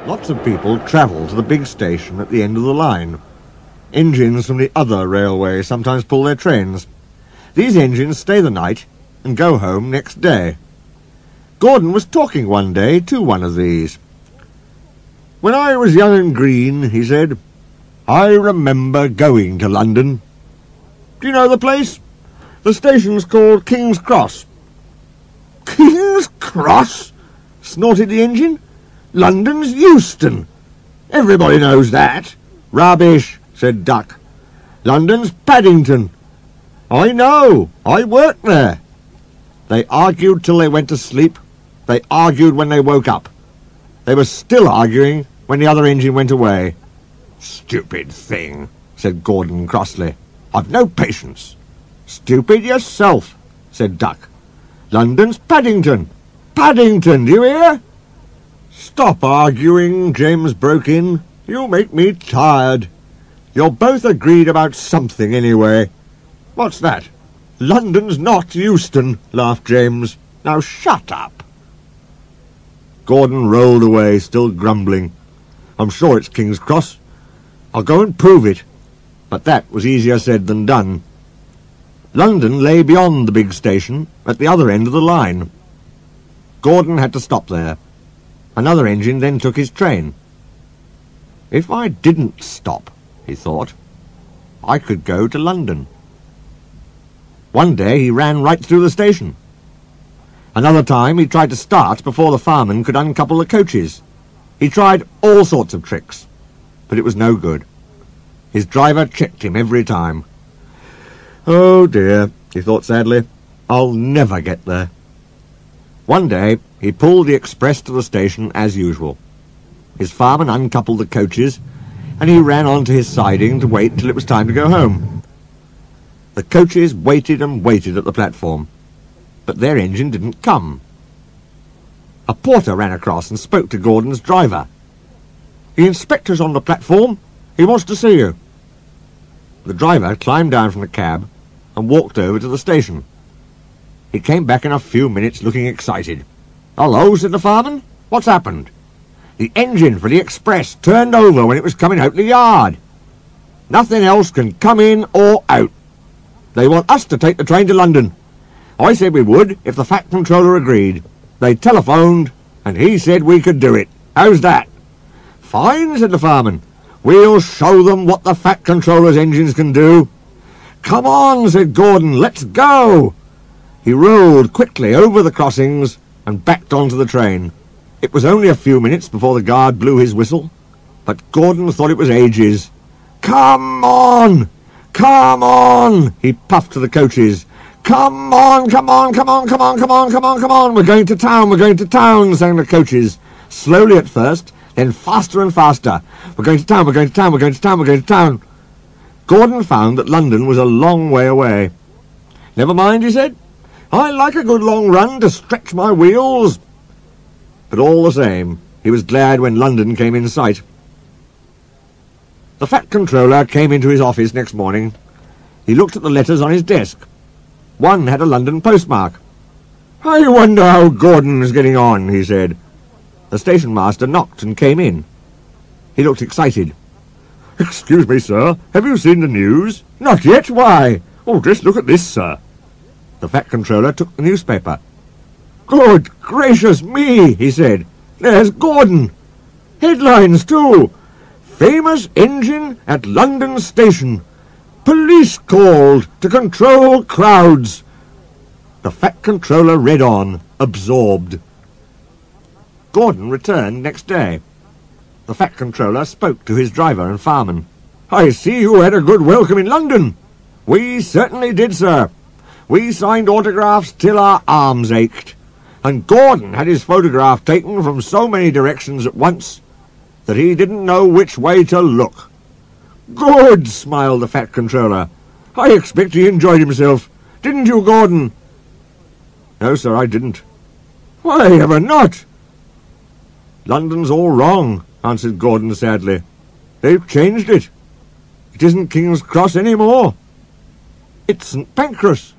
Lots of people travel to the big station at the end of the line. Engines from the other railway sometimes pull their trains. These engines stay the night and go home next day. Gordon was talking one day to one of these. "When I was young and green," he said, "I remember going to London. Do you know the place? The station's called King's Cross." "King's Cross?" snorted the engine. "London's Euston. Everybody knows that." "Rubbish," said Duck. "London's Paddington." "I know. I worked there." They argued till they went to sleep. They argued when they woke up. They were still arguing when the other engine went away. "Stupid thing," said Gordon crossly. "I've no patience." "Stupid yourself," said Duck. "London's Paddington. Paddington, do you hear?" "Stop arguing," James broke in. "You make me tired. You're both agreed about something anyway." "What's that?" "London's not Euston," laughed James. "Now shut up." Gordon rolled away, still grumbling. "I'm sure it's King's Cross. I'll go and prove it." But that was easier said than done. London lay beyond the big station, at the other end of the line. Gordon had to stop there. Another engine then took his train. "If I didn't stop," he thought, "I could go to London." One day he ran right through the station. Another time he tried to start before the fireman could uncouple the coaches. He tried all sorts of tricks, but it was no good. His driver checked him every time. "Oh dear," he thought sadly, "I'll never get there." One day he pulled the express to the station as usual. His fireman uncoupled the coaches, and he ran on to his siding to wait till it was time to go home. The coaches waited and waited at the platform, but their engine didn't come. A porter ran across and spoke to Gordon's driver. "The inspector's on the platform. He wants to see you." The driver climbed down from the cab and walked over to the station. He came back in a few minutes looking excited. "Hello," said the fireman. "What's happened?" "The engine for the express turned over when it was coming out the yard. Nothing else can come in or out. They want us to take the train to London. I said we would if the Fat Controller agreed. They telephoned, and he said we could do it. How's that?" "Fine," said the fireman. "We'll show them what the Fat Controller's engines can do." "Come on," said Gordon. "Let's go." He rolled quickly over the crossings and backed onto the train. It was only a few minutes before the guard blew his whistle, but Gordon thought it was ages. "Come on! Come on!" he puffed to the coaches. "Come on, come on, come on, come on, come on, come on, come on! We're going to town, we're going to town," sang the coaches. Slowly at first, then faster and faster. "We're going to town, we're going to town, we're going to town, we're going to town." Gordon found that London was a long way away. "Never mind," he said. "I like a good long run to stretch my wheels." But all the same, he was glad when London came in sight. The Fat Controller came into his office next morning. He looked at the letters on his desk. One had a London postmark. "I wonder how Gordon's getting on," he said. The station master knocked and came in. He looked excited. "Excuse me, sir, have you seen the news?" "Not yet, why?" "Oh, just look at this, sir." The Fat Controller took the newspaper. "Good gracious me," he said. "There's Gordon. Headlines, too. Famous engine at London station. Police called to control crowds." The Fat Controller read on, absorbed. Gordon returned next day. The Fat Controller spoke to his driver and fireman. "I see you had a good welcome in London." "We certainly did, sir. We signed autographs till our arms ached. And Gordon had his photograph taken from so many directions at once that he didn't know which way to look." "Good," smiled the Fat Controller. "I expect he enjoyed himself. Didn't you, Gordon?" "No, sir, I didn't." "Why ever not?" "London's all wrong," answered Gordon sadly. "They've changed it. It isn't King's Cross any more. It's St. Pancras."